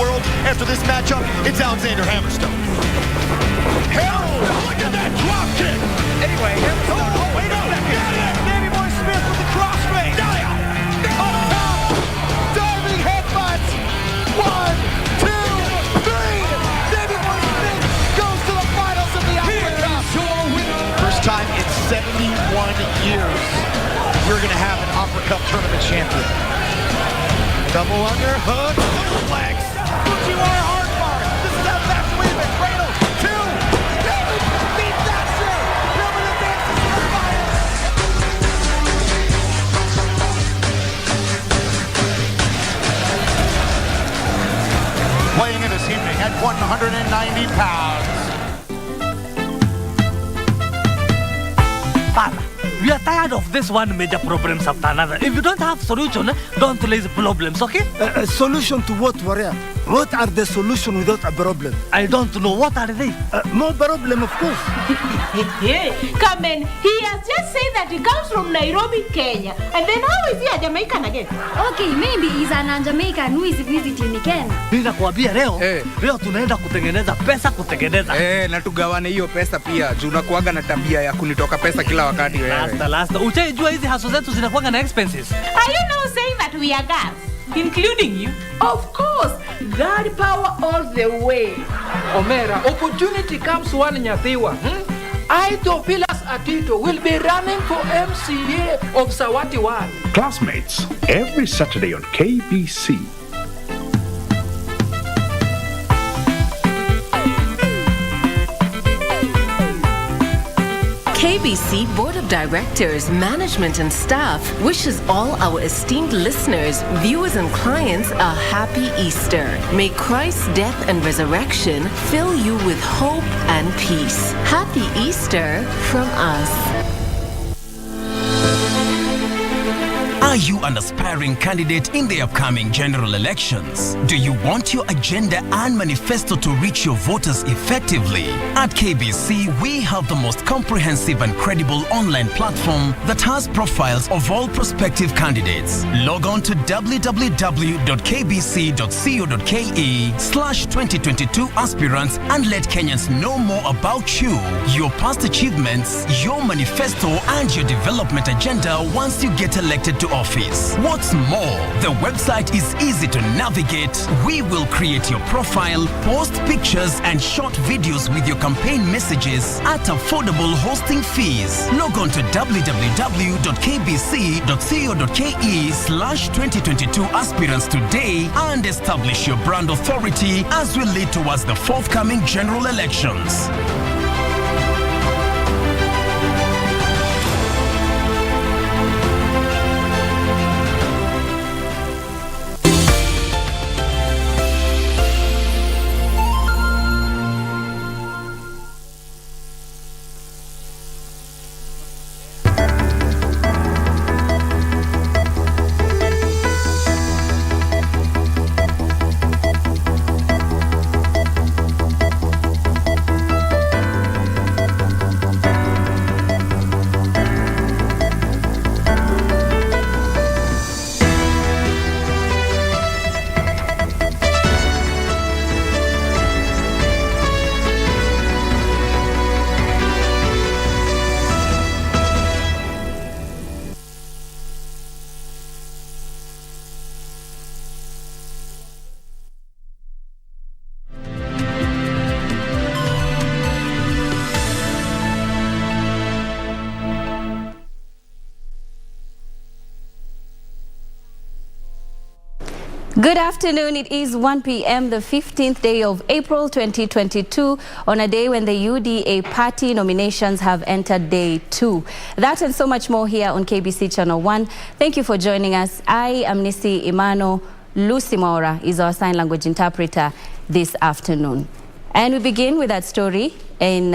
world after this matchup, it's Alexander Hammerstone. Hell, look at that drop kick! Anyway, Hammerstone, wait a second! Get it! Davey Boy Smith with the crossface! Up top! Diving headbutts! 1, 2, 3! Davey Boy Smith goes to the finals of the Africa Cup! First time in 71 years, we're going to have an Opera Cup tournament champion. Double underhook, double legs. Fujiwara hard bar. This is how fast we have been. Cradle, 2. Davey beat Thatcher. Remember the dances in the fire. Weighing in this evening at 190 pounds. Father, we are tired of this one major problems after another. If you don't have solution, don't raise problems, okay? Solution to what, warrior? What are the solution without a problem? I don't know. What are they? More problem, of course. Come in. He has just said that he comes from Nairobi, Kenya. And then how is he a Jamaican again? Okay, maybe he's an Jamaican who is visiting Kenya. Ninakwambia leo tunaenda kutengeneza pesa kutengeneza. Na tugawane hiyo pesa pia. Juu unakuaga na tabia ya kunitoka pesa kila wakati wewe. Lasta. Utaijua hizi haso zetu zinakuaga na expenses. Are you now saying that we are girls? Including you? Of course. God power all the way. Omera, opportunity comes one Nyathiwa. I, Theophilus Atito, will be running for MCA of Sawati 1. Classmates, every Saturday on KBC. KBC Board of Directors, Management and Staff wishes all our esteemed listeners, viewers and clients a happy Easter. May Christ's death and resurrection fill you with hope and peace. Happy Easter from us. Are you an aspiring candidate in the upcoming general elections? Do you want your agenda and manifesto to reach your voters effectively? At KBC, we have the most comprehensive and credible online platform that has profiles of all prospective candidates. Log on to www.kbc.co.ke/2022 aspirants and let Kenyans know more about you, your past achievements, your manifesto, and your development agenda once you get elected to office. What's more, the website is easy to navigate. We will create your profile, post pictures and short videos with your campaign messages at affordable hosting fees. Log on to www.kbc.co.ke/2022 aspirants today and establish your brand authority as we lead towards the forthcoming general elections. Good afternoon. It is 1 p.m. the 15th day of April 2022 on a day when the UDA party nominations have entered day 2. That and so much more here on KBC Channel 1. Thank you for joining us. I am Nissy. Imano. Lucy Maura is our sign language interpreter this afternoon. And we begin with that story in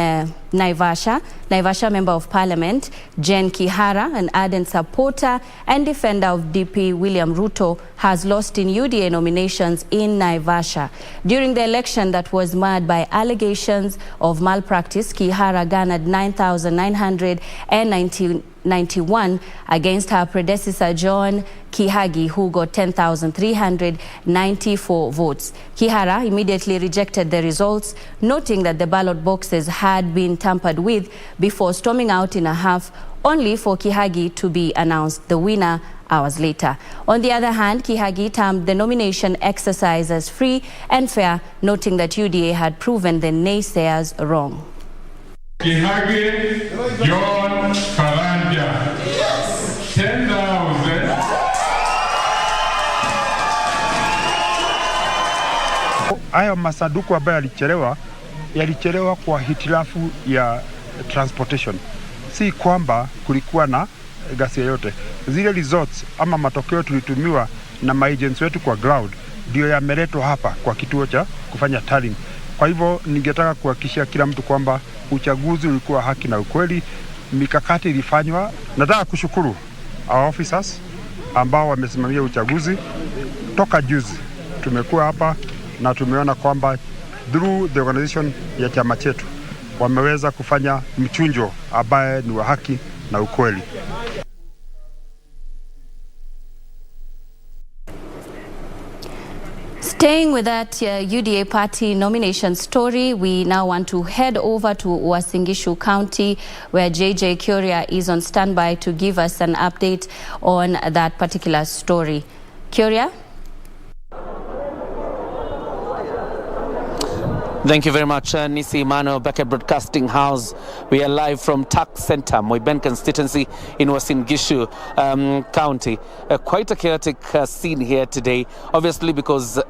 Naivasha Member of Parliament Jen Kihara, an ardent supporter and defender of DP William Ruto, has lost in UDA nominations in Naivasha. During the election that was marred by allegations of malpractice, Kihara garnered 9,991 against her predecessor John Kihagi, who got 10,394 votes. Kihara immediately rejected the results, noting that the ballot boxes had been tampered with, before storming out in a huff, only for Kihagi to be announced the winner hours later. On the other hand, Kihagi termed the nomination exercise as free and fair, noting that UDA had proven the naysayers wrong. Kihagi John Karanja. 10,000. Haya masanduku ambayo yalichelewa kwa hitilafu ya transportation. Si kwamba kulikuwa na ghasia yote. Zile results ama matokeo tulitumiwa na maagents wetu kwa ground ndio yameletwa hapa kwa kituo cha kufanya tallying. Kwa hivyo ningetaka kuhakikishia kila mtu kwamba uchaguzi ulikuwa haki na ukweli, mikakati ilifanywa. Nataka kushukuru our officers ambao wamesimamia uchaguzi toka juzi. Tumekuwa hapa na tumeona kwamba through the organization ya chama chetu wameweza kufanya mchunjo ambaye ni wa haki na ukweli. Staying with that UDA party nomination story, we now want to head over to Uasin Gishu County, where JJ Kuria is on standby to give us an update on that particular story. Kuria? Thank you very much, Nissy. Imano, back at Broadcasting House. We are live from Tax Center, Moiben constituency in Uasin Gishu County. Quite a chaotic scene here today, obviously because,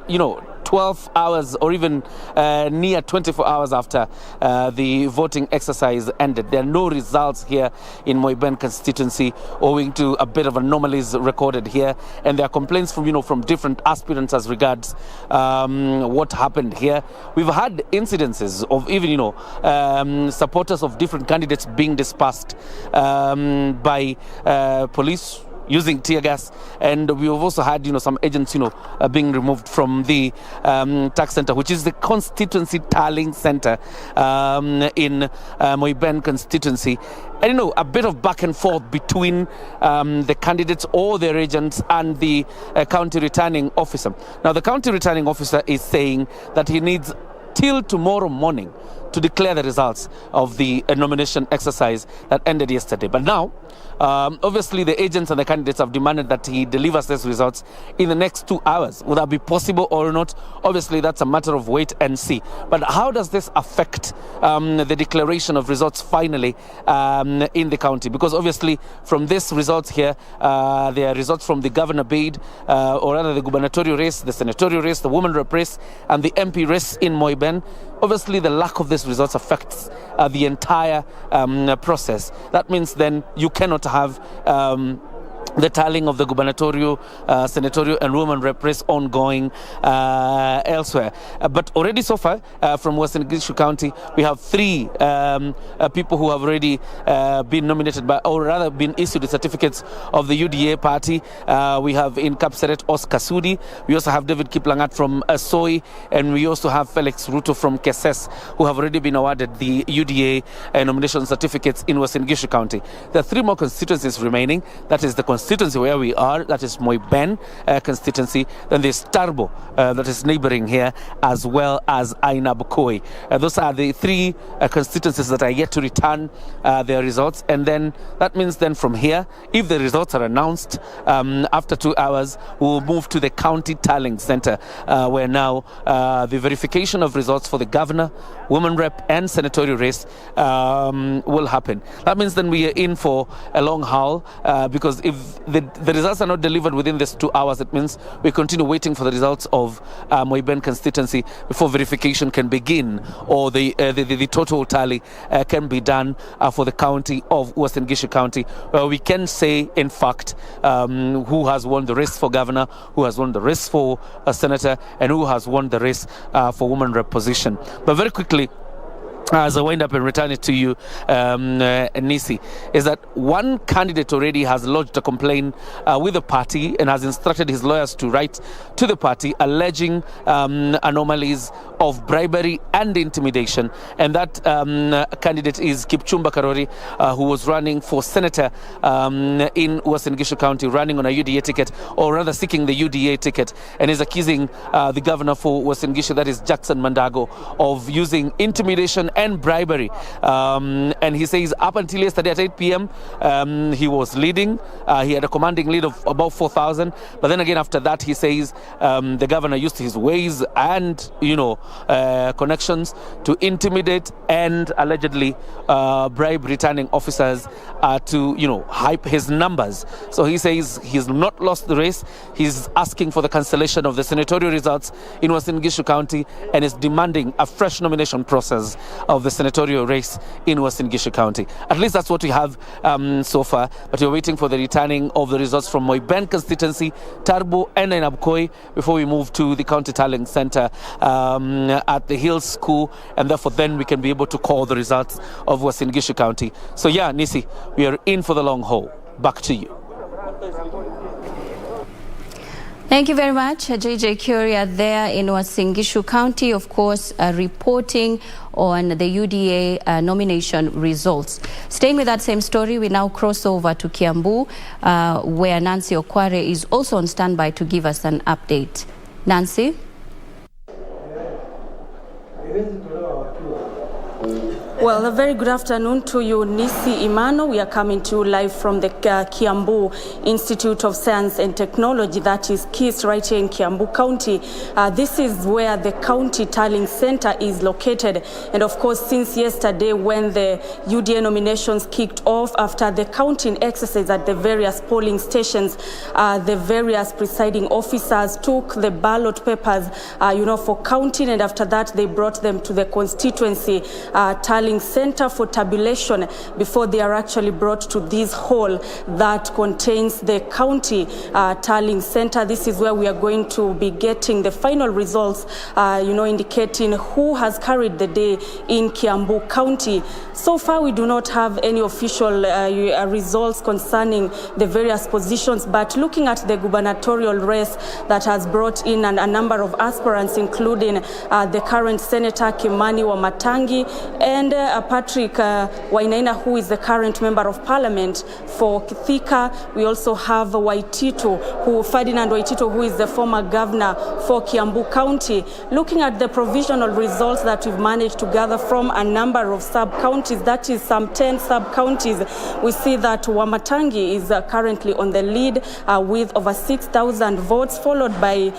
12 hours or even near 24 hours after the voting exercise ended. There are no results here in Moiben constituency owing to a bit of anomalies recorded here. And there are complaints from different aspirants as regards what happened here. We've had incidences of even, supporters of different candidates being dispersed by police using tear gas, and we've also had some agents being removed from the tax center, which is the constituency tallying center in Moiben constituency. And a bit of back and forth between the candidates or their agents and the county returning officer. Now the county returning officer is saying that he needs till tomorrow morning to declare the results of the nomination exercise that ended yesterday. But now, obviously, the agents and the candidates have demanded that he delivers these results in the next 2 hours. Would that be possible or not? Obviously, that's a matter of wait and see. But how does this affect the declaration of results finally in the county? Because obviously, from these results here, there are results from the governor bid, or rather the gubernatorial race, the senatorial race, the woman rep race, and the MP race in Moiben. Obviously, the lack of these results affects the entire process. That means then you cannot have the tallying of the gubernatorial, senatorial and women rep race ongoing elsewhere. But already so far, from Uasin Gishu County, we have 3 people who have already been nominated by, or rather been issued the certificates of the UDA party. We have in Kapseret Oscar Sudi. We also have David Kiplangat from Soi, and we also have Felix Ruto from Keses, who have already been awarded the UDA nomination certificates in Uasin Gishu County. There are 3 more constituencies remaining. That is the constituency where we are, that is Moiben constituency. Then there's Tarbo, that is neighboring here, as well as Ainabkoi. Those are the 3 constituencies that are yet to return their results. And then that means then from here, if the results are announced after 2 hours, we'll move to the county tallying center, where now the verification of results for the governor, woman rep and senatorial race will happen. That means then we are in for a long haul, because if the results are not delivered within this 2 hours, it means we continue waiting for the results of Moiben constituency before verification can begin, or the total tally can be done for the county of Uasin Gishu County, where we can say, in fact, who has won the race for governor, who has won the race for a senator, and who has won the race for woman rep position. But very quickly, as I wind up and return it to you, Nissy, is that one candidate already has lodged a complaint with the party and has instructed his lawyers to write to the party alleging anomalies of bribery and intimidation. And that candidate is Kipchumba Karori, who was running for senator in Uasin Gishu County, running on a UDA ticket, or rather seeking the UDA ticket, and is accusing the governor for Uasin Gishu, that is Jackson Mandago, of using intimidation and bribery. And he says up until yesterday at 8 p.m. He was leading. He had a commanding lead of about 4,000. But then again, after that, he says the governor used his ways and, connections to intimidate and allegedly bribe returning officers to, hype his numbers. So he says he's not lost the race. He's asking for the cancellation of the senatorial results in Uasin Gishu County and is demanding a fresh nomination process of the senatorial race in Uasin Gishu County. At least that's what we have so far, but we're waiting for the returning of the results from Moiben constituency, Tarbo and Nabkoi before we move to the county tallying center at the Hills School, and therefore then we can be able to call the results of Uasin Gishu County. So yeah, Nissy, we are in for the long haul. Back to you. Thank you very much, JJ Curia there in Uasin Gishu County, of course, reporting on the UDA nomination results. Staying with that same story, we now cross over to Kiambu, where Nancy Okware is also on standby to give us an update. Nancy? Well, a very good afternoon to you, Nissy, Imano. We are coming to you live from the Kiambu Institute of Science and Technology, that is KISS, right here in Kiambu County. This is where the county tallying center is located. And of course, since yesterday when the UDA nominations kicked off after the counting exercise at the various polling stations, the various presiding officers took the ballot papers, for counting, and after that they brought them to the constituency tallying center for tabulation before they are actually brought to this hall that contains the county tallying center. This is where we are going to be getting the final results, indicating who has carried the day in Kiambu County. So far, we do not have any official results concerning the various positions, but looking at the gubernatorial race that has brought in a number of aspirants, including the current Senator Kimani Wamatangi and Patrick Wainaina, who is the current Member of Parliament for Thika. We also have Ferdinand Waitito, who is the former governor for Kiambu County. Looking at the provisional results that we've managed to gather from a number of sub-counties, that is some 10 sub-counties, we see that Wamatangi is currently on the lead with over 6,000 votes, followed by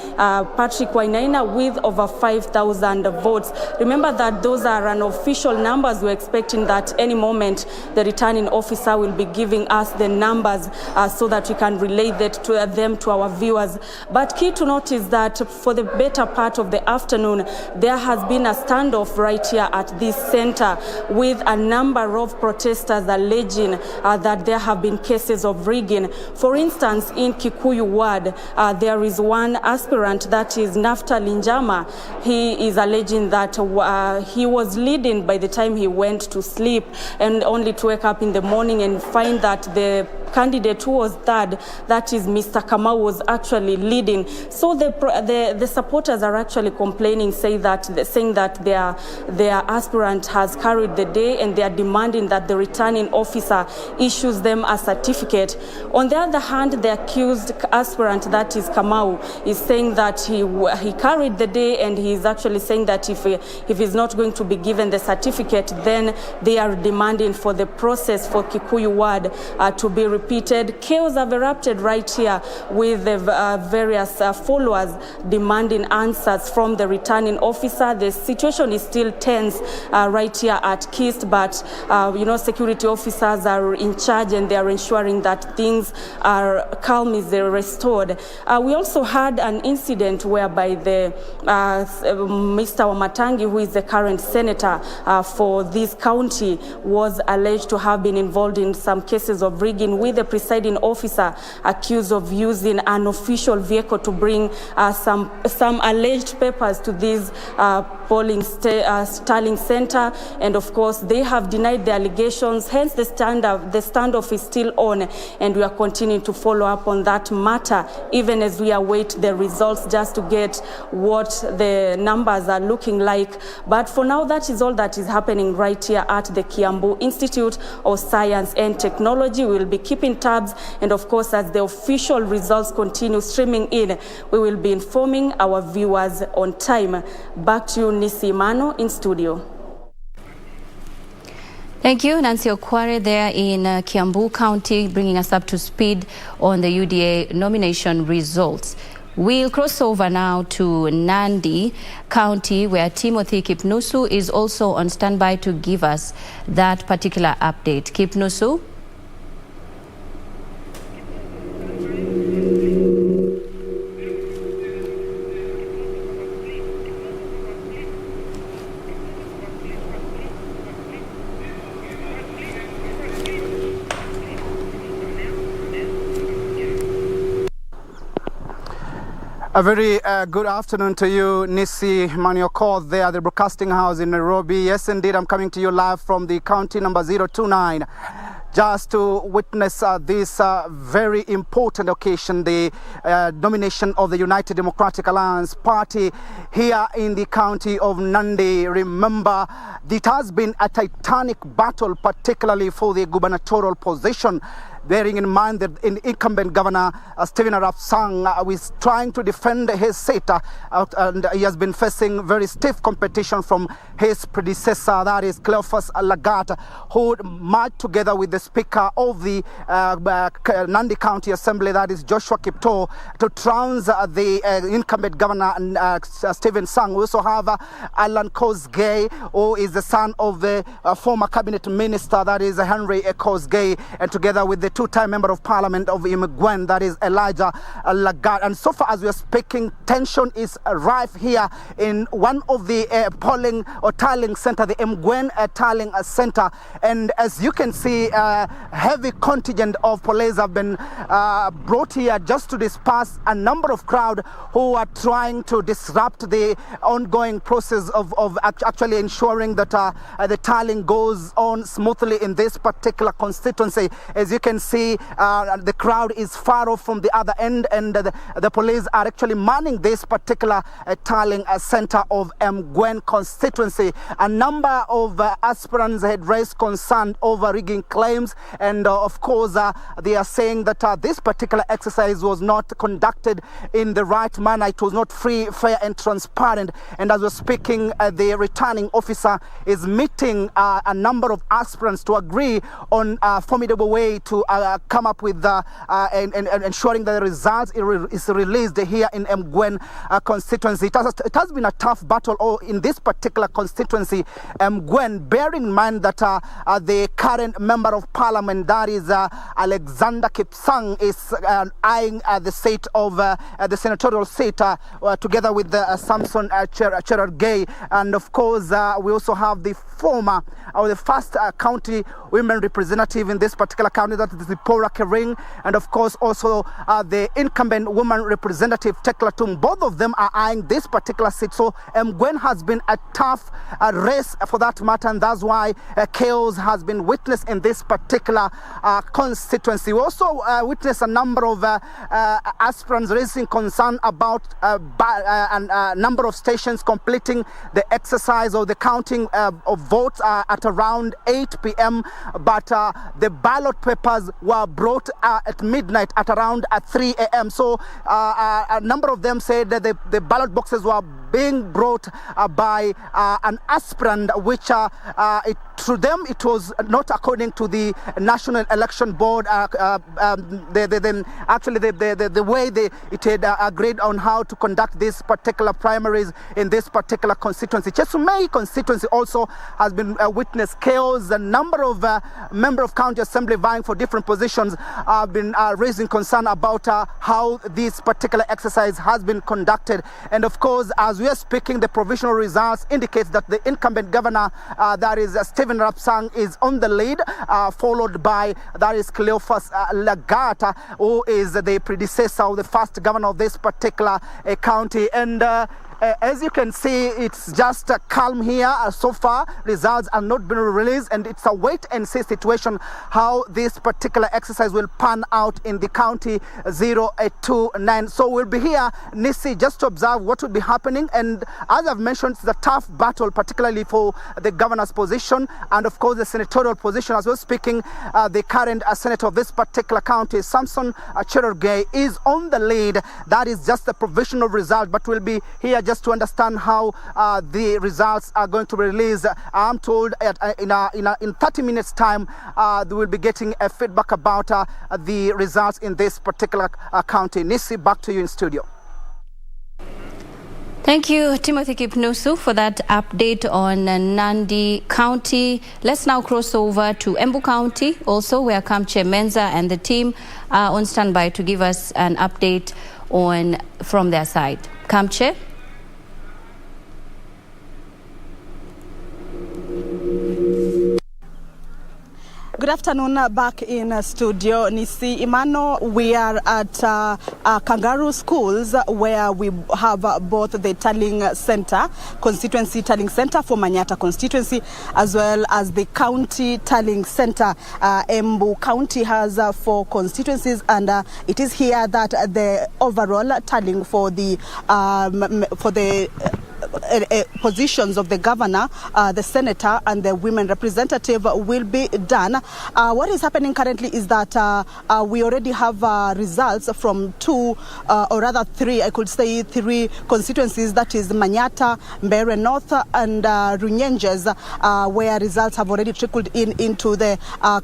Patrick Wainaina with over 5,000 votes. Remember that those are unofficial numbers. We're expecting that any moment the returning officer will be giving us the numbers so that we can relay them to our viewers. But key to note is that for the better part of the afternoon, there has been a standoff right here at this center with a number of protesters alleging that there have been cases of rigging. For instance, in Kikuyu ward, there is one aspirant, that is Naftali Njama. He is alleging that he was leading by the time he went to sleep, and only to wake up in the morning and find that the candidate who was third, that is Mr. Kamau, was actually leading. So the supporters are actually complaining, saying that their aspirant has carried the day, and they are demanding that the returning officer issues them a certificate. On the other hand, the accused aspirant, that is Kamau, is saying that he carried the day, and he is actually saying that if he's not going to be given the certificate, then they are demanding for the process for Kikuyu ward to be repeated. Chaos have erupted right here with the various followers demanding answers from the returning officer. The situation is still tense right here at KIST, but security officers are in charge, and they are ensuring that things are calm, is restored. We also had an incident whereby the Mr. Wamatangi, who is the current senator for this county, was alleged to have been involved in some cases of rigging with with the presiding officer accused of using an official vehicle to bring some alleged papers to this polling tallying center, and of course they have denied the allegations. Hence the standoff is still on, and we are continuing to follow up on that matter even as we await the results just to get what the numbers are looking like. But for now, that is all that is happening right here at the Kiambu Institute of Science and Technology. We will be keeping tabs, and of course as the official results continue streaming in, we will be informing our viewers on time. Back to you, Nissy Imano in studio. Thank you, Nancy Okware there in Kiambu County, bringing us up to speed on the UDA nomination results. We'll cross over now to Nandi County, where Timothy Kipnusu is also on standby to give us that particular update. Kipnusu? A very good afternoon to you, Nissy Imano call there, the broadcasting house in Nairobi. Yes, indeed, I'm coming to you live from the county number 029. Just to witness this very important occasion, the nomination of the United Democratic Alliance Party here in the county of Nandi. Remember, it has been a titanic battle, particularly for the gubernatorial position, bearing in mind that incumbent Governor Stephen Arap Sang is trying to defend his seat, and he has been facing very stiff competition from his predecessor, that is Cleophas Lagat, who marched together with the Speaker of the Nandi County Assembly, that is Joshua Kipto, to trounce the incumbent Governor Stephen Sang. We also have Alan Kosgei, who is the son of the former cabinet minister, that is Henry Kosgei, and together with the two-time member of parliament of Imgwen, that is Elijah Lagat. And so far as we are speaking, tension is rife here in one of the polling or tallying center, the Imgwen tallying center. And as you can see, heavy contingent of police have been brought here just to disperse a number of crowd who are trying to disrupt the ongoing process of actually ensuring that the tallying goes on smoothly in this particular constituency. As you can see, the crowd is far off from the other end, and the police are actually manning this particular tallying center of Mgwen constituency. A number of aspirants had raised concern over rigging claims, and of course they are saying that this particular exercise was not conducted in the right manner. It was not free, fair and transparent. And as we're speaking, the returning officer is meeting a number of aspirants to agree on a formidable way to come up with and ensuring that the results is released here in Mgwen constituency. It has been a tough battle in this particular constituency, Mgwen, bearing in mind that the current member of parliament, that is Alexander Kipsang, is eyeing the seat of the senatorial seat together with Samson Cherargei. And of course, we also have the former or the first county women representative in this particular county, that is the Pora Kering, and of course also the incumbent woman representative Tekla Tum. Both of them are eyeing this particular seat. So Mgwen has been a tough race for that matter, and that's why chaos has been witnessed in this particular constituency. We also witnessed a number of aspirants raising concern about a number of stations completing the exercise of the counting of votes at around 8 p.m. But the ballot papers were brought at midnight at around 3 a.m. So a number of them said that the ballot boxes were being brought by an aspirant, which to them it was not according to the National Election Board. Actually, the way it had agreed on how to conduct these particular primaries in this particular constituency. Chesumei constituency also has been witness chaos. A number of members of county assembly vying for different positions have been raising concern about how this particular exercise has been conducted. And of course, as we are speaking, the provisional results indicates that the incumbent governor, that is Stephen Rapsang, is on the lead, followed by, that is Cleophas Lagata, who is the predecessor of the first governor of this particular county. And as you can see, it's just calm here so far. Results are not been released, and it's a wait and see situation how this particular exercise will pan out in the county 029. So we'll be here, Nissy, just to observe what will be happening. And as I've mentioned, it's a tough battle, particularly for the governor's position and of course the senatorial position as well. Speaking, the current senator of this particular county, Samson Cherargei, is on the lead. That is just the provisional result, but we'll be here just to understand how the results are going to be released. I'm told in 30 minutes time they will be getting a feedback about the results in this particular county. Nissy, back to you in studio. Thank you, Timothy Kipnusu, for that update on Nandi County. Let's now cross over to Embu County, also where Kamche Menza and the team are on standby to give us an update from their side. Kamche? Good afternoon, back in studio, Nissy. Imano, we are at Kangaroo Schools, where we have both the tallying center, constituency tallying center for Manyata constituency, as well as the county tallying center. Embu County has 4 constituencies, and it is here that the overall tallying for the positions of the governor, the senator, and the women representative will be done. What is happening currently is that we already have results from 2, or rather 3, I could say 3 constituencies, that is Manyata, Mbeere North, and Runyenjes, where results have already trickled into the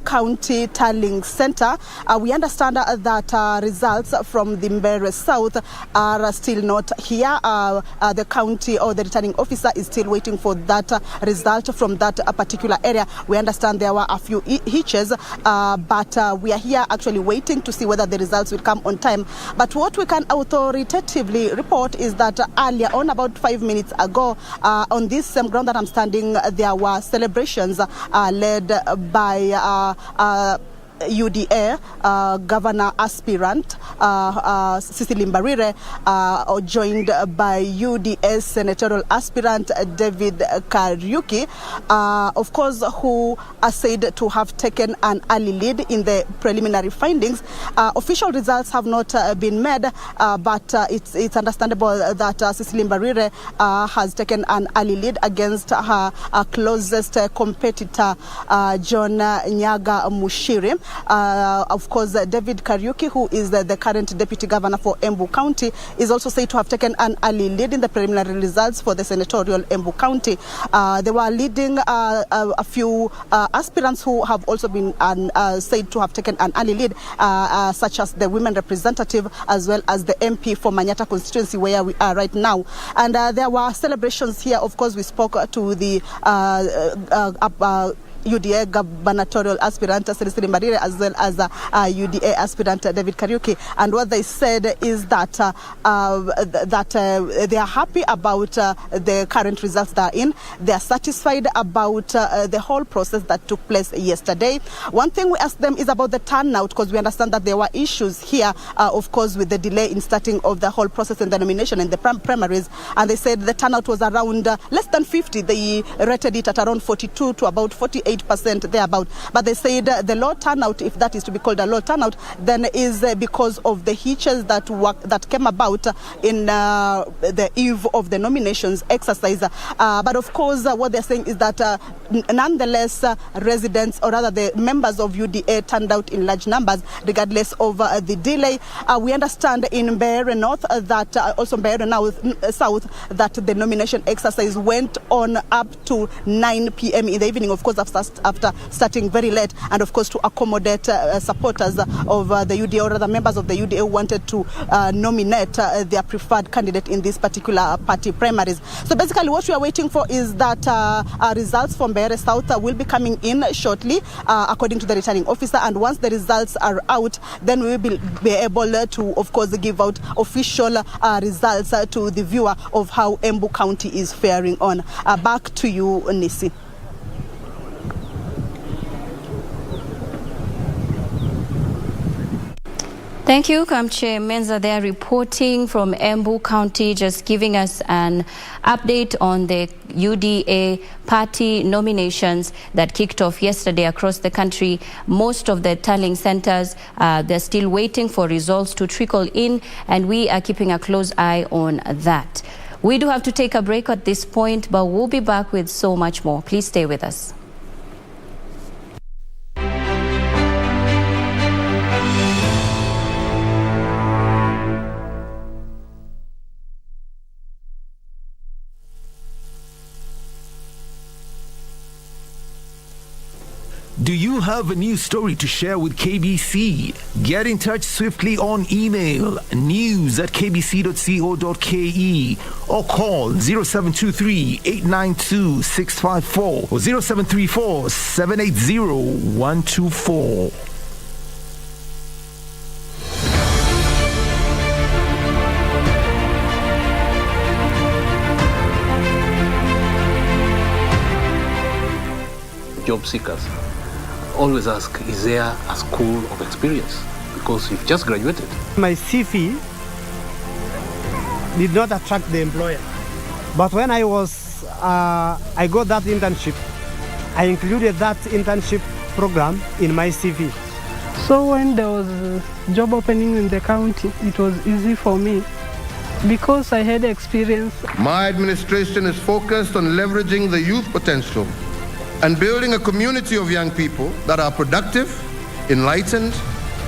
county tallying center. We understand that results from the Mbeere South are still not here. The county or the returning officer is still waiting for that result from that particular area. We understand there were a few hitches, but we are here actually waiting to see whether the results will come on time. But what we can authoritatively report is that earlier on, about 5 minutes ago, on this same ground that I'm standing, there were celebrations led by UDA governor aspirant Cecily Mbarire, joined by UDA senatorial aspirant David Kariuki, of course, who are said to have taken an early lead in the preliminary findings. Official results have not been made, but it's understandable that Cecily Mbarire has taken an early lead against her closest competitor, John Nyaga Mushiri. Of course, David Kariuki, who is the current deputy governor for Embu County, is also said to have taken an early lead in the preliminary results for the senatorial Embu County. They were leading a few aspirants who have also been said to have taken an early lead, such as the women representative as well as the MP for Manyata constituency, where we are right now. And there were celebrations here. Of course, we spoke to the UDA gubernatorial aspirant Cecily Mbarire, as well as UDA aspirant David Kariuki, and what they said is that they are happy about the current results they are in. They are satisfied about the whole process that took place yesterday. One thing we asked them is about the turnout, because we understand that there were issues here, of course, with the delay in starting of the whole process and the nomination and the primaries, and they said the turnout was around less than 50. They rated it at around 42 to about 48% thereabout. But they said the low turnout, if that is to be called a low turnout, then is because of the hitches that came about in the eve of the nominations exercise. But of course, what they're saying is that nonetheless, residents, or rather the members of UDA, turned out in large numbers, regardless of the delay. We understand in Mbeere North that also Mbeere South that the nomination exercise went on up to 9 p.m. in the evening. Of course, after just after starting very late, and of course to accommodate supporters of the UDA, or rather members of the UDA who wanted to nominate their preferred candidate in this particular party primaries. So basically what we are waiting for is that results from Mbeere South will be coming in shortly, according to the returning officer, and once the results are out, then we will be able to, of course, give out official results to the viewer of how Embu County is faring on. Back to you, Nissy. Thank you, Kamche Menza there, reporting from Embu County, just giving us an update on the UDA party nominations that kicked off yesterday across the country. Most of the tallying centers, they're still waiting for results to trickle in, and we are keeping a close eye on that. We do have to take a break at this point, but we'll be back with so much more. Please stay with us. Do you have a news story to share with KBC? Get in touch swiftly on email news@kbc.co.ke or call 0723-892-654 or 0734-780-124. Job seekers always ask, is there a school of experience? Because you've just graduated. My CV did not attract the employer. But when I got that internship, I included that internship program in my CV. So when there was a job opening in the county, it was easy for me because I had experience. My administration is focused on leveraging the youth potential and building a community of young people that are productive, enlightened,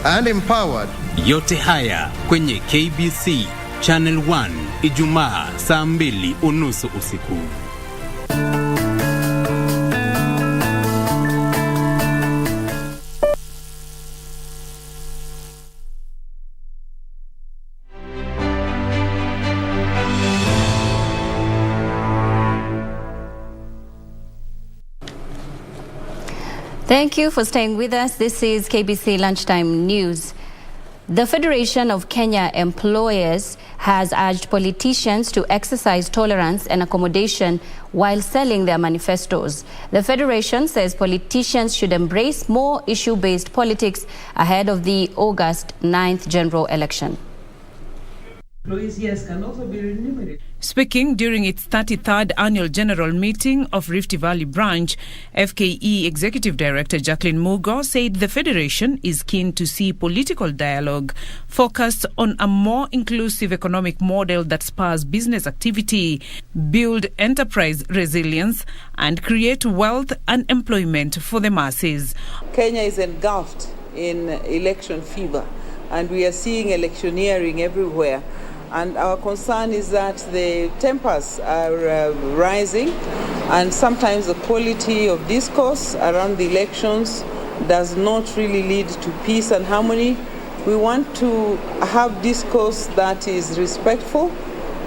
and empowered. Yote haya kwenye KBC Channel 1 Ijumaa saa 2:30 usiku. Thank you for staying with us. This is KBC Lunchtime News. The Federation of Kenya Employers has urged politicians to exercise tolerance and accommodation while selling their manifestos. The Federation says politicians should embrace more issue-based politics ahead of the August 9th general election. Employees can also be remunerated. Speaking during its 33rd annual general meeting of Rift Valley branch, FKE Executive Director Jacqueline Mugo said the Federation is keen to see political dialogue focused on a more inclusive economic model that spurs business activity, build enterprise resilience, and create wealth and employment for the masses. Kenya is engulfed in election fever, and we are seeing electioneering everywhere. And our concern is that the tempers are rising, and sometimes the quality of discourse around the elections does not really lead to peace and harmony. We want to have discourse that is respectful.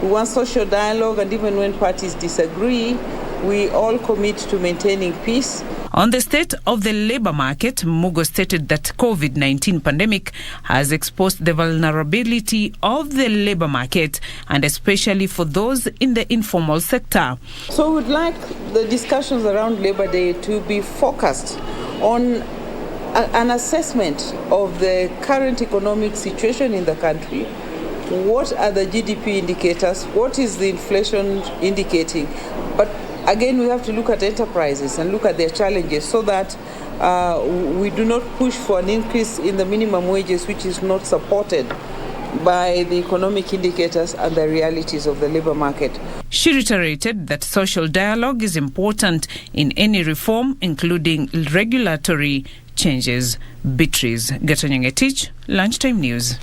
We want social dialogue, and even when parties disagree, we all commit to maintaining peace. On the state of the labor market, Mugo stated that COVID-19 pandemic has exposed the vulnerability of the labor market, and especially for those in the informal sector. So we'd like the discussions around Labor Day to be focused on an assessment of the current economic situation in the country. What are the GDP indicators? What is the inflation indicating? But again, we have to look at enterprises and look at their challenges so that we do not push for an increase in the minimum wages which is not supported by the economic indicators and the realities of the labor market. She reiterated that social dialogue is important in any reform, including regulatory changes. Beatrice Gatonyangetich, Lunchtime News.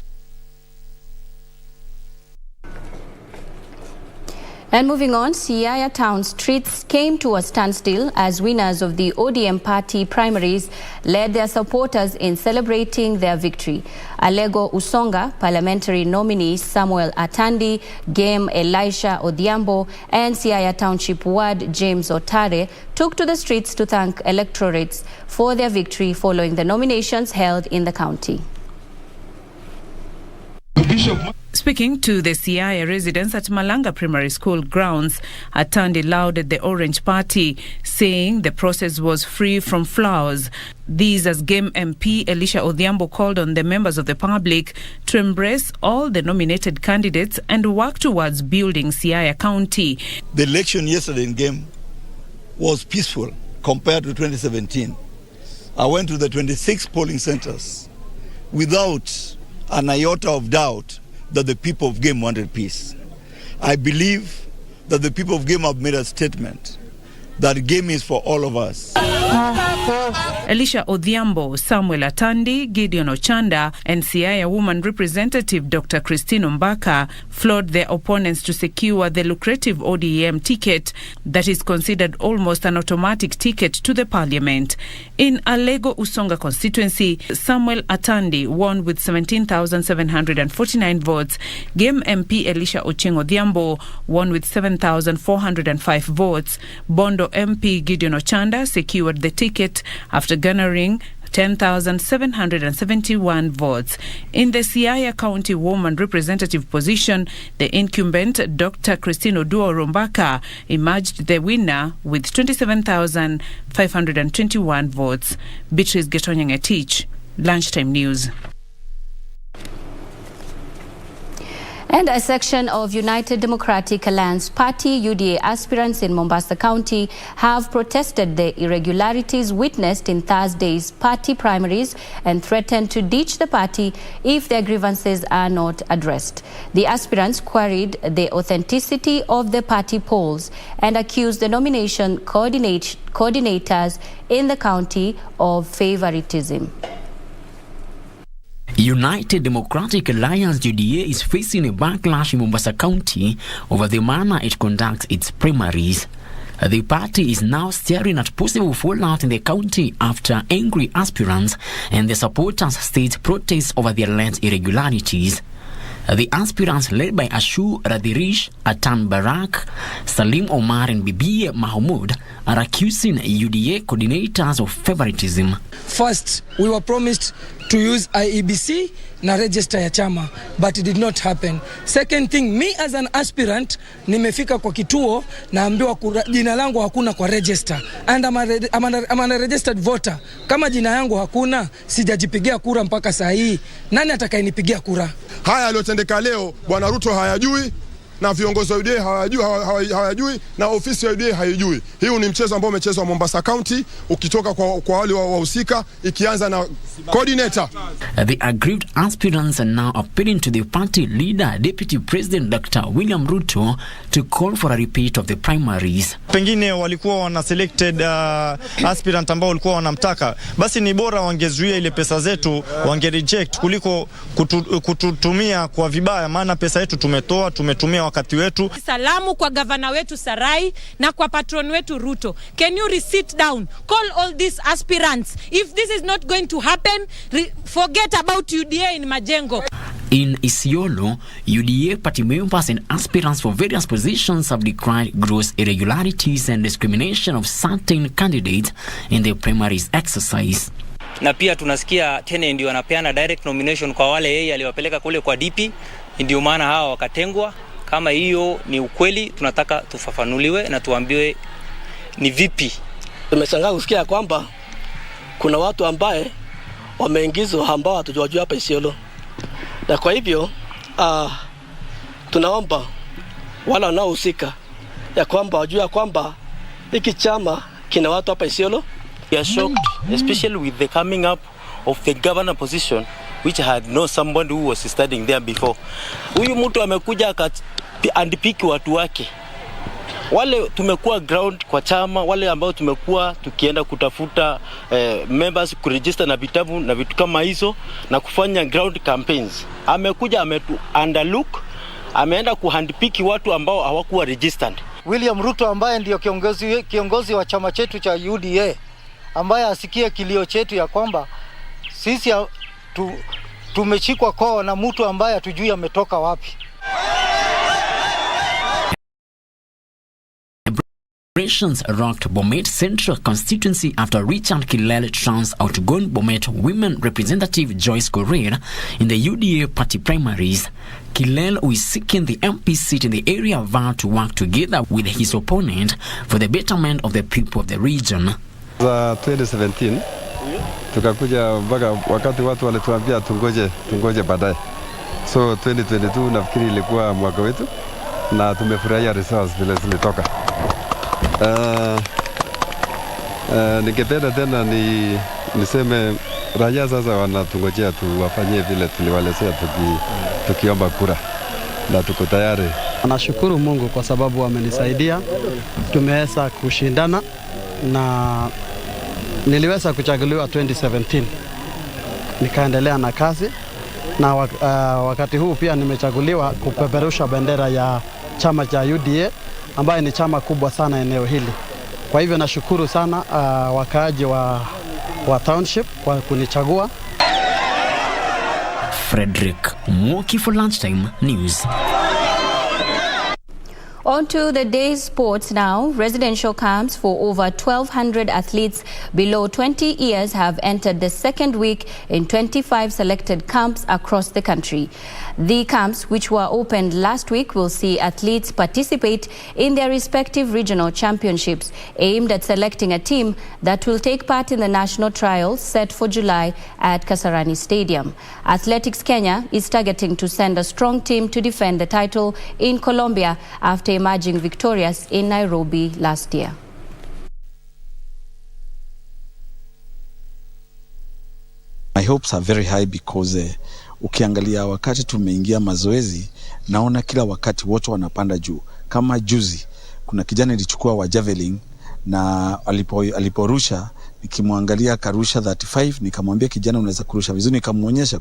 And moving on, Siaya town streets came to a standstill as winners of the ODM party primaries led their supporters in celebrating their victory. Alego Usonga parliamentary nominee Samuel Atandi, Game Elisha Odhiambo, and Siaya Township Ward James Otare took to the streets to thank electorates for their victory following the nominations held in the county. Speaking to the Siaya residents at Malanga Primary School grounds, Atandi lauded the Orange Party, saying the process was free from flaws. These as Game MP Elisha Odhiambo called on the members of the public to embrace all the nominated candidates and work towards building Siaya County. The election yesterday in Game was peaceful compared to 2017. I went to the 26 polling centers without an iota of doubt that the people of Game wanted peace. I believe that the people of Game have made a statement that Game is for all of us. Elisha Odhiambo, Samuel Atandi, Gideon Ochanda, and Siaya woman representative Dr. Christine Mbaka floored their opponents to secure the lucrative ODM ticket that is considered almost an automatic ticket to the parliament. In Alego Usonga constituency, Samuel Atandi won with 17,749 votes. Game MP Elisha Ochengo Odhiambo won with 7,405 votes. Bondo MP Gideon Ochanda secured the ticket after garnering 10,771 votes. In the Siaya County Woman Representative position, the incumbent Dr. Christine Oduor-Mbaka emerged the winner with 27,521 votes. Beatrice Getonyang-Etich, Lunchtime News. And a section of United Democratic Alliance Party UDA aspirants in Mombasa County have protested the irregularities witnessed in Thursday's party primaries and threatened to ditch the party if their grievances are not addressed. The aspirants queried the authenticity of the party polls and accused the nomination coordinators in the county of favoritism. United Democratic Alliance UDA is facing a backlash in Mombasa County over the manner it conducts its primaries. The party is now staring at possible fallout in the county after angry aspirants and their supporters stage protests over the alleged irregularities. The aspirants led by Ashu Radirish, Atan Barak, Salim Omar and Bibiye Mahmoud are accusing UDA coordinators of favoritism. First, we were promised to use IEBC na register ya chama, but it did not happen. Second thing, me as an aspirant, nimefika kwa kituo naambiwa jina langu hakuna kwa register and I'm a registered voter. Kama jina yangu hakuna, sijajipigia kura mpaka saa hii. Nani atakayenipigia kura? Haya yaliyotendeka leo Bwana Ruto hayajui na viongozi wa UDA hawajui na ofisi ya UDA haijui. Hii ni mchezo ambao umechezwa Mombasa County ukitoka kwa wale wahusika ikianza na coordinator. The aggrieved aspirants are now appealing to the party leader, Deputy President Dr. William Ruto, to call for a repeat of the primaries. Pengine walikuwa wana selected aspirant ambao walikuwa wanamtaka. Basi ni bora wangezuia ile pesa zetu, wange reject kuliko kututumia kwa vibaya, maana pesa yetu tumetumia wakati wetu. Salamu kwa gavana wetu Sarai na kwa patron wetu Ruto. Can you sit down? Call all these aspirants. If this is not going to happen, forget about UDA in Majengo. In Isiolo, UDA party members and aspirants for various positions have decried gross irregularities and discrimination of certain candidates in the primaries exercise. Na pia tunasikia tena ndio anapeana direct nomination kwa wale yeye aliwapeleka kule kwa DP, ndio maana hawa wakatengwa. Kama hiyo ni ukweli, tunataka tufafanuliwe na tuambiwe ni vipi. Tumeshangaa kusikia kwamba kuna watu ambaye wameingizwa ambao hatujajua hapa Isiolo. Na kwa hivyo tunaomba wala wanaohusika ya kwamba wajue kwamba hiki chama kina watu hapa Isiolo. We are shocked, especially with the coming up of the governor position, which had no somebody who was studying there before. Huyu mtu amekuja andipiki watu wake. Wale tumekuwa ground kwa chama, wale ambao tumekuwa tukienda kutafuta members kuregister na vitabu na vitu kama hizo na kufanya ground campaigns. Amekuja underlook ameenda kuhandpiki watu ambao hawakuwa registered. William Ruto ambaye ndio kiongozi wa chama chetu cha UDA, ambaye asikie kilio chetu ya kwamba sisi tumechikwa koo na mtu ambaye hatujui ametoka wapi. Operations rocked Bomet Central constituency after Richard Kilel trans outgone Bomet women representative Joyce Correa in the UDA party primaries. Kilel, who is seeking the MP seat in the area, vowed to work together with his opponent for the betterment of the people of the region. 2017 tukakuja mpaka wakati watu walituambia tungoje baadaye. So 2022 nafikiri ilikuwa mwaka wetu na tumefurahia results vile zilitoka. Ningependa tena niseme raia sasa wanatungojea tuwafanyie vile tuliwalezea tukiomba kura na tuko tayari. Nashukuru Mungu kwa sababu amenisaidia. Tumeweza kushindana na niliweza kuchaguliwa 2017. Nikaendelea na kazi na wakati huu pia nimechaguliwa kupeperusha bendera ya chama cha UDA ambaye ni chama kubwa sana eneo hili. Kwa hivyo nashukuru sana wakaaji wa township kwa kunichagua. Frederick Mwoki for Lunchtime News. On to the day's sports now. Residential camps for over 1,200 athletes below 20 years have entered the second week in 25 selected camps across the country. The camps, which were opened last week, will see athletes participate in their respective regional championships, aimed at selecting a team that will take part in the national trials set for July at Kasarani Stadium. Athletics Kenya is targeting to send a strong team to defend the title in Colombia after emerging victorious in Nairobi last year. My hopes are very high because ukiangalia wakati tumeingia mazoezi, naona kila wakati wote wanapanda juu. Kama juzi kuna kijana ilichukua wa javelin na aliporusha nikimwangalia karusha 35, nikamwambia kijana unaweza kurusha vizuri, nikamuonyesha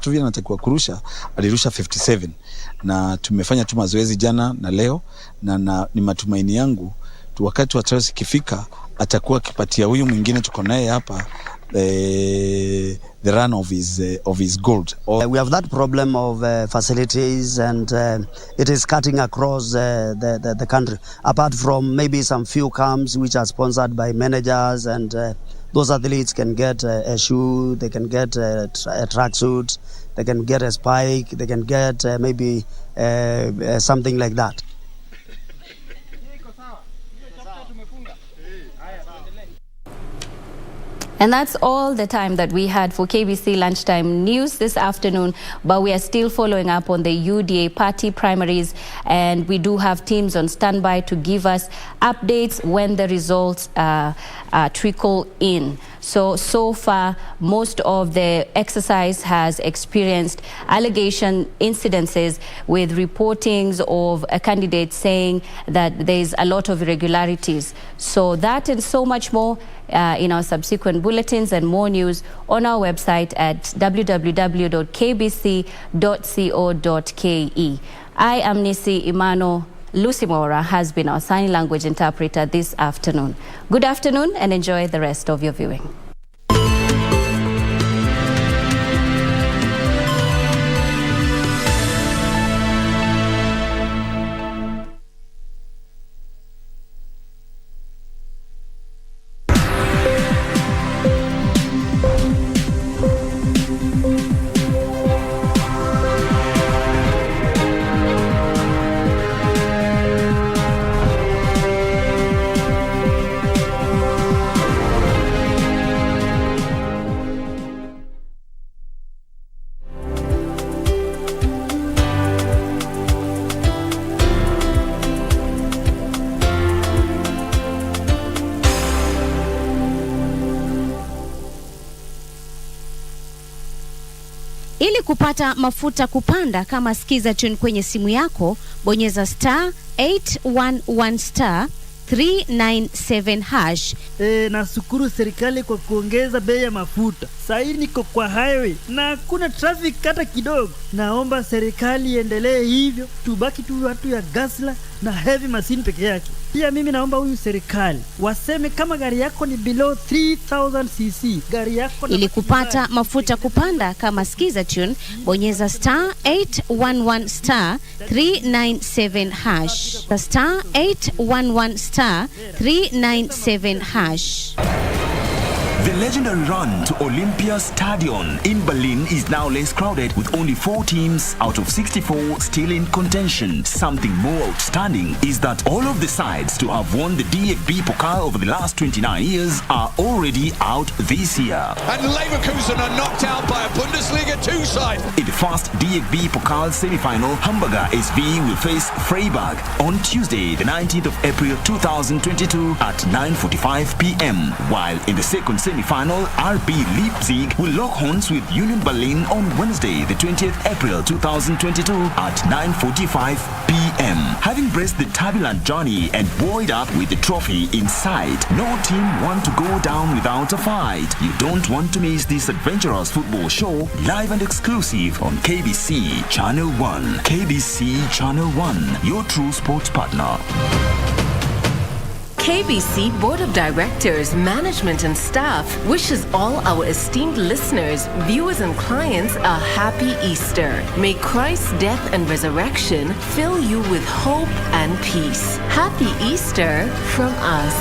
tu vile anatakiwa kurusha, alirusha 57. Na tumefanya tu mazoezi jana na leo na ni matumaini yangu tu wakati wa trials ikifika atakuwa kipatia huyu mwingine tuko naye hapa the run of his gold. We have that problem of facilities and it is cutting across the country. Apart from maybe some few camps which are sponsored by managers and those athletes can get a shoe, they can get a tracksuit, they can get a spike, they can get maybe something like that. And that's all the time that we had for KBC Lunchtime News this afternoon, but we are still following up on the UDA party primaries, and we do have teams on standby to give us updates when the results trickle in. So far, most of the exercise has experienced allegation incidences with reportings of a candidate saying that there's a lot of irregularities. So that and so much more in our subsequent bulletins and more news on our website at www.kbc.co.ke. I am Nissy. Imano. Lucy Mora has been our sign language interpreter this afternoon. Good afternoon and enjoy the rest of your viewing. Ili kupata mafuta kupanda kama skiza tune kwenye simu yako, bonyeza *811 397#. Nashukuru serikali kwa kuongeza bei ya mafuta. Sasa niko kwa highway na hakuna traffic hata kidogo. Naomba serikali iendelee hivyo, tubaki tu watu ya gasla na heavy machine peke yake. Pia mimi naomba huyu serikali waseme kama gari yako ni below 3000 cc, gari yako Ili kupata mafuta kupanda kama skiza tune, bonyeza *811 *397#. *811 *397#. The legendary run to Olympia Stadion in Berlin is now less crowded, with only 4 teams out of 64 still in contention. Something more outstanding is that all of the sides to have won the DFB Pokal over the last 29 years are already out this year. And Leverkusen are knocked out by a Bundesliga 2 side. In the first DFB Pokal semi-final, Hamburger SV will face Freiburg on Tuesday, the 19th of April 2022 at 9:45 p.m. While in the second semi-final, RB Leipzig will lock horns with Union Berlin on Wednesday, the 20th April 2022 at 9:45 p.m. Having braced the turbulent journey and buoyed up with the trophy in sight, no team want to go down without a fight. You don't want to miss this adventurous football show, live and exclusive on KBC Channel 1. KBC Channel 1, your true sports partner. KBC Board of Directors, Management and Staff wishes all our esteemed listeners, viewers and clients a happy Easter. May Christ's death and resurrection fill you with hope and peace. Happy Easter from us.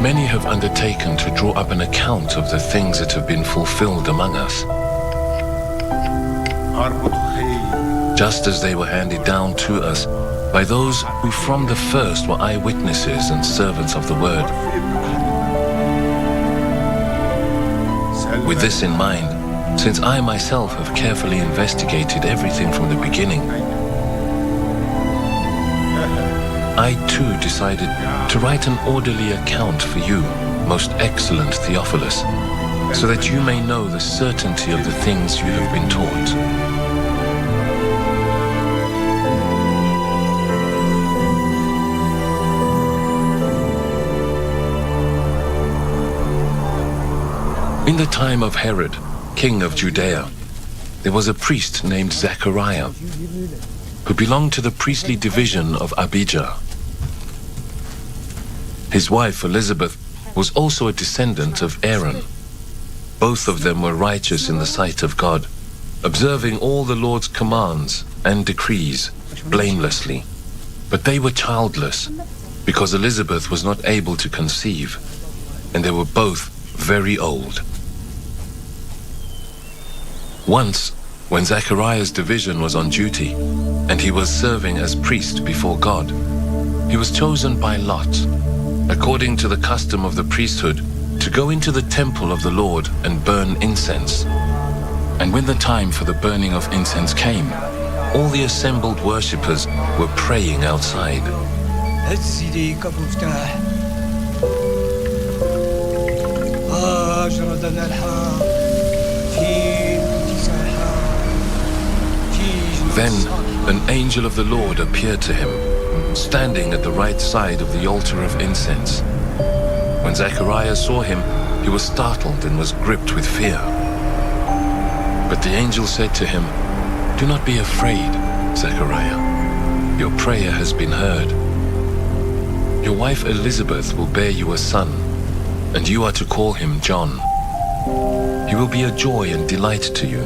Many have undertaken to draw up an account of the things that have been fulfilled among us, just as they were handed down to us by those who from the first were eyewitnesses and servants of the word. With this in mind, since I myself have carefully investigated everything from the beginning, I too decided to write an orderly account for you, most excellent Theophilus, so that you may know the certainty of the things you have been taught. In the time of Herod, king of Judea, there was a priest named Zechariah, who belonged to the priestly division of Abijah. His wife, Elizabeth, was also a descendant of Aaron. Both of them were righteous in the sight of God, observing all the Lord's commands and decrees blamelessly. But they were childless, because Elizabeth was not able to conceive, and they were both very old. Once, when Zechariah's division was on duty, and he was serving as priest before God, he was chosen by lot, according to the custom of the priesthood, to go into the temple of the Lord and burn incense. And when the time for the burning of incense came, all the assembled worshippers were praying outside. Then an angel of the Lord appeared to him, standing at the right side of the altar of incense. When Zechariah saw him, he was startled and was gripped with fear. But the angel said to him, "Do not be afraid, Zechariah. Your prayer has been heard. Your wife Elizabeth will bear you a son, and you are to call him John. He will be a joy and delight to you,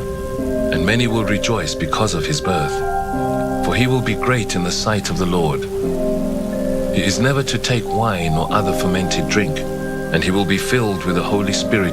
and many will rejoice because of his birth. For he will be great in the sight of the Lord. He is never to take wine or other fermented drink, and he will be filled with the Holy Spirit